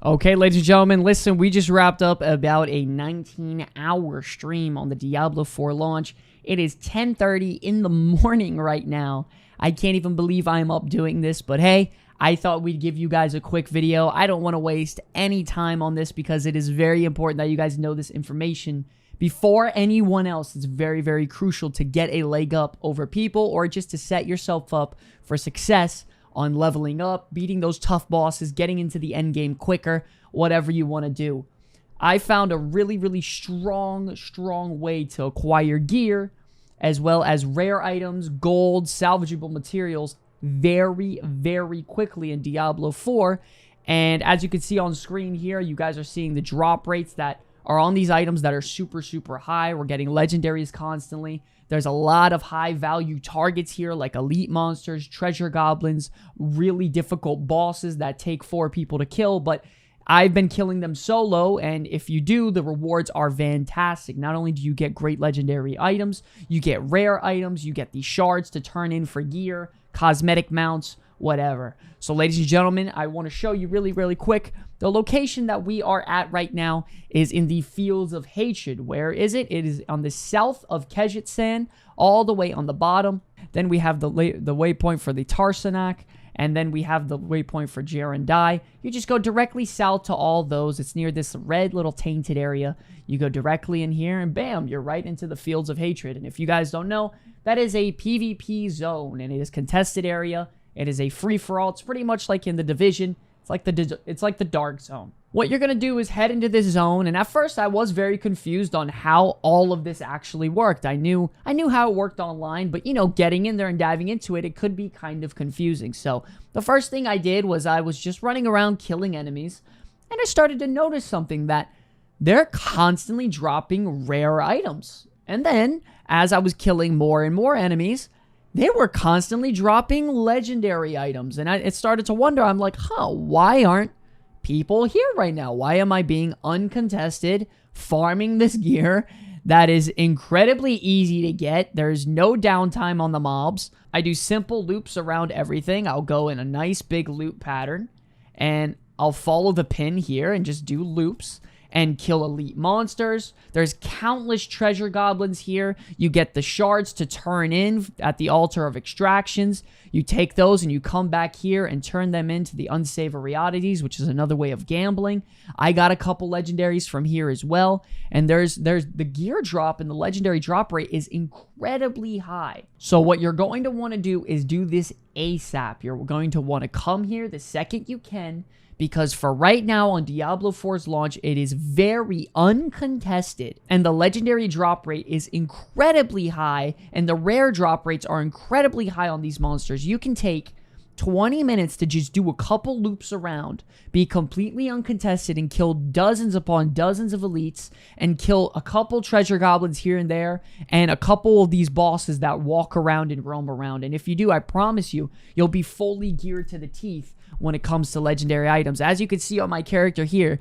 Okay, ladies and gentlemen, listen, we just wrapped up about a 19-hour stream on the Diablo 4 launch. It is 10:30 in the morning right now. I can't even believe I'm up doing this, but hey, I thought we'd give you guys a quick video. I don't want to waste any time on this because it is very important that you guys know this information before anyone else. It's very, very crucial to get a leg up over people or just to set yourself up for success on leveling up, beating those tough bosses, getting into the end game quicker, whatever you want to do. I found a really, really strong way to acquire gear, as well as rare items, gold, salvageable materials, very, very quickly in Diablo 4. And as you can see on screen here, you guys are seeing the drop rates that are on these items that are super, super high. We're getting legendaries constantly. There's a lot of high-value targets here, like elite monsters, treasure goblins, really difficult bosses that take 4 people to kill, but I've been killing them solo, and if you do, the rewards are fantastic. Not only do you get great legendary items, you get rare items, you get these shards to turn in for gear, cosmetic mounts, whatever. So, ladies and gentlemen, I want to show you really, really quick. The location that we are at right now is in the Fields of Hatred. Where is it? It is on the south of Kejitsan, all the way on the bottom. Then we have the waypoint for the Tarsanak, and then we have the waypoint for Jarendai. You just go directly south to all those. It's near this red little tainted area. You go directly in here, and bam, you're right into the Fields of Hatred. And if you guys don't know, that is a PvP zone, and it is contested area. It is a free-for-all. It's pretty much like in the Division. It's like the Dark Zone. What you're going to do is head into this zone, and at first I was very confused on how all of this actually worked. I knew how it worked online, but, you know, getting in there and diving into it, it could be kind of confusing. So the first thing I did was I was just running around killing enemies, and I started to notice something, that they're constantly dropping rare items. And then, as I was killing more and more enemies, they were constantly dropping legendary items. And it started to wonder, I'm like, why aren't people here right now? Why am I being uncontested, farming this gear that is incredibly easy to get? There's no downtime on the mobs. I do simple loops around everything. I'll go in a nice big loop pattern, and I'll follow the pin here and just do loops and kill elite monsters. There's countless treasure goblins here. You get the shards to turn in at the altar of extractions. You take those and you come back here and turn them into the unsavory oddities, which is another way of gambling. I got a couple legendaries from here as well. And there's the gear drop, and the legendary drop rate is incredibly high. So what you're going to want to do is do this ASAP. You're going to want to come here the second you can, because for right now on Diablo 4's launch, it is very uncontested, and the legendary drop rate is incredibly high, and the rare drop rates are incredibly high on these monsters. You can take 20 minutes to just do a couple loops around, be completely uncontested, and kill dozens upon dozens of elites, and kill a couple treasure goblins here and there, and a couple of these bosses that walk around and roam around. And if you do, I promise you, you'll be fully geared to the teeth when it comes to legendary items. As you can see on my character here,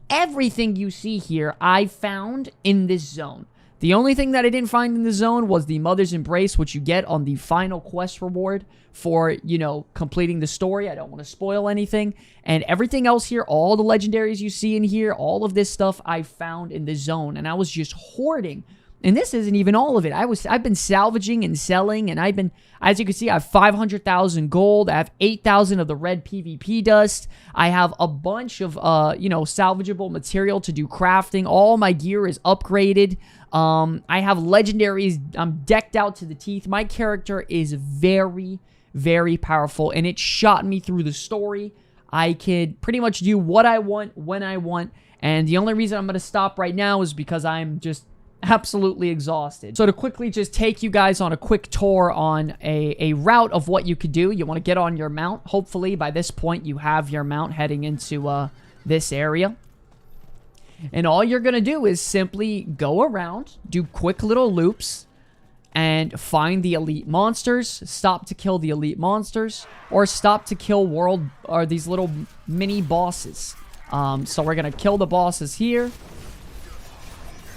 everything you see here I found in this zone. The only thing that I didn't find in the zone was the Mother's Embrace, which you get on the final quest reward for, you know, completing the story. I don't want to spoil anything. And everything else here, all the legendaries you see in here, all of this stuff I found in the zone. And I was just hoarding. And this isn't even all of it. I've been salvaging and selling, and I've been, as you can see, I have 500,000 gold. I have 8,000 of the red PvP dust. I have a bunch of, you know, salvageable material to do crafting. All my gear is upgraded. I have legendaries. I'm decked out to the teeth. My character is very, very powerful, and it shot me through the story. I could pretty much do what I want, when I want, and the only reason I'm going to stop right now is because I'm just absolutely exhausted. So to quickly just take you guys on a quick tour on a route of what you could do, you want to get on your mount. Hopefully by this point you have your mount heading into this area. And all you're going to do is simply go around, do quick little loops, and find the elite monsters, stop to kill the elite monsters, or stop to kill these little mini bosses. So we're going to kill the bosses here,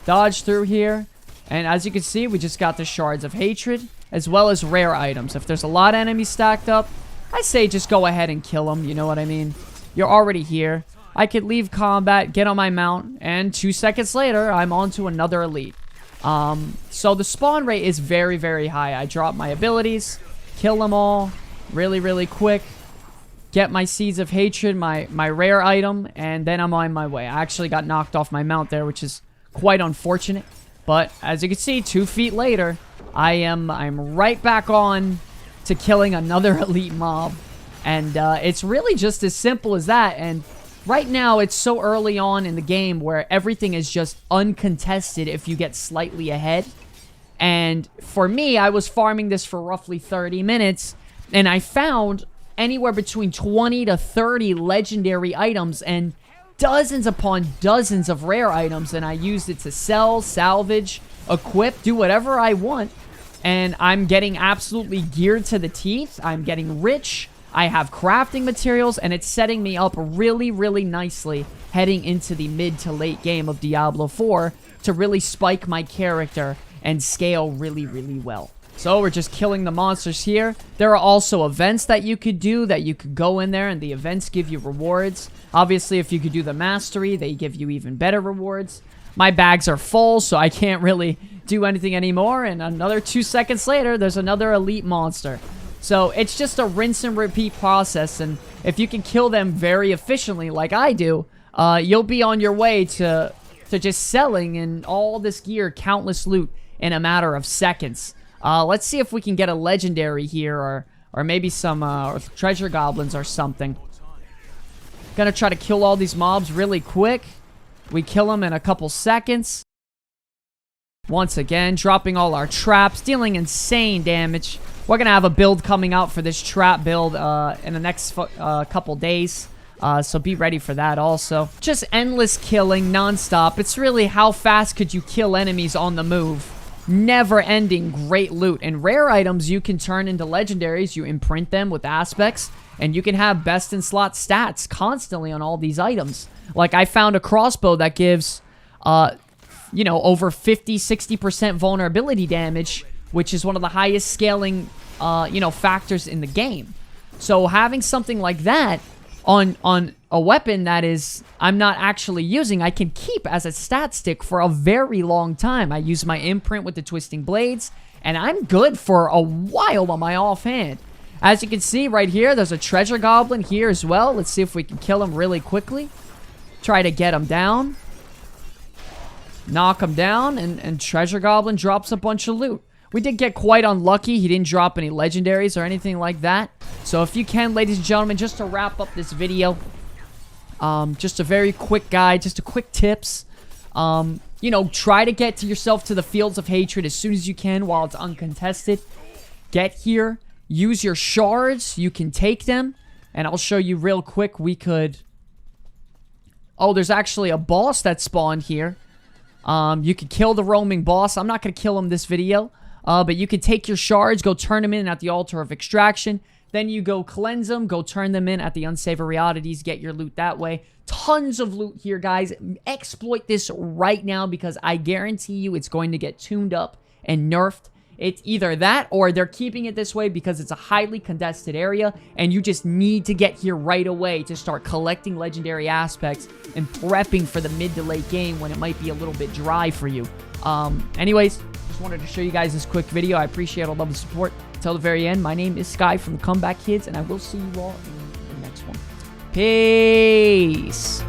dodge through here, and as you can see, we just got the Shards of Hatred, as well as rare items. If there's a lot of enemies stacked up, I say just go ahead and kill them, you know what I mean? You're already here. I could leave combat, get on my mount, and 2 seconds later, I'm on to another elite. So the spawn rate is very, very high. I drop my abilities, kill them all really, really quick, get my Seeds of Hatred, my rare item, and then I'm on my way. I actually got knocked off my mount there, which is quite unfortunate. But as you can see, 2 feet later, I'm right back on to killing another elite mob. And it's really just as simple as that. And right now, it's so early on in the game where everything is just uncontested if you get slightly ahead. And for me, I was farming this for roughly 30 minutes, and I found anywhere between 20 to 30 legendary items and dozens upon dozens of rare items, and I used it to sell, salvage, equip, do whatever I want. And I'm getting absolutely geared to the teeth. I'm getting rich. I have crafting materials, and it's setting me up really, really nicely heading into the mid to late game of Diablo 4 to really spike my character and scale really, really well. So we're just killing the monsters here. There are also events that you could do, that you could go in there, and the events give you rewards. Obviously, if you could do the mastery, they give you even better rewards. My bags are full, so I can't really do anything anymore. And another 2 seconds later, there's another elite monster. So it's just a rinse and repeat process, and if you can kill them very efficiently like I do, you'll be on your way to just selling and all this gear, countless loot in a matter of seconds. Let's see if we can get a legendary here, or maybe some treasure goblins or something. Gonna try to kill all these mobs really quick. We kill them in a couple seconds. Once again, dropping all our traps, dealing insane damage. We're gonna have a build coming out for this trap build in the next couple days. So be ready for that also. Just endless killing, non-stop. It's really how fast could you kill enemies on the move. Never-ending great loot. And rare items you can turn into legendaries. You imprint them with aspects, and you can have best-in-slot stats constantly on all these items. Like, I found a crossbow that gives, you know, over 50-60% vulnerability damage, which is one of the highest scaling, you know, factors in the game. So having something like that on a weapon that is I'm not actually using, I can keep as a stat stick for a very long time. I use my imprint with the twisting blades, and I'm good for a while on my offhand. As you can see right here, there's a treasure goblin here as well. Let's see if we can kill him really quickly. Try to get him down. Knock him down, and treasure goblin drops a bunch of loot. We did get quite unlucky. He didn't drop any legendaries or anything like that. So if you can, ladies and gentlemen, just to wrap up this video, just a very quick guide, just a quick tips. You know, try to get to yourself to the Fields of Hatred as soon as you can while it's uncontested. Get here. Use your shards. You can take them. And I'll show you real quick. We could... Oh, there's actually a boss that spawned here. You could kill the roaming boss. I'm not going to kill him this video. But you can take your shards, go turn them in at the Altar of Extraction. Then you go cleanse them, go turn them in at the Unsavory Oddities, get your loot that way. Tons of loot here, guys. Exploit this right now because I guarantee you it's going to get tuned up and nerfed. It's either that or they're keeping it this way because it's a highly contested area and you just need to get here right away to start collecting legendary aspects and prepping for the mid to late game when it might be a little bit dry for you. Anyways, just wanted to show you guys this quick video. I appreciate all of the support. Until the very end, my name is Sky from the Comeback Kids, and I will see you all in the next one. Peace!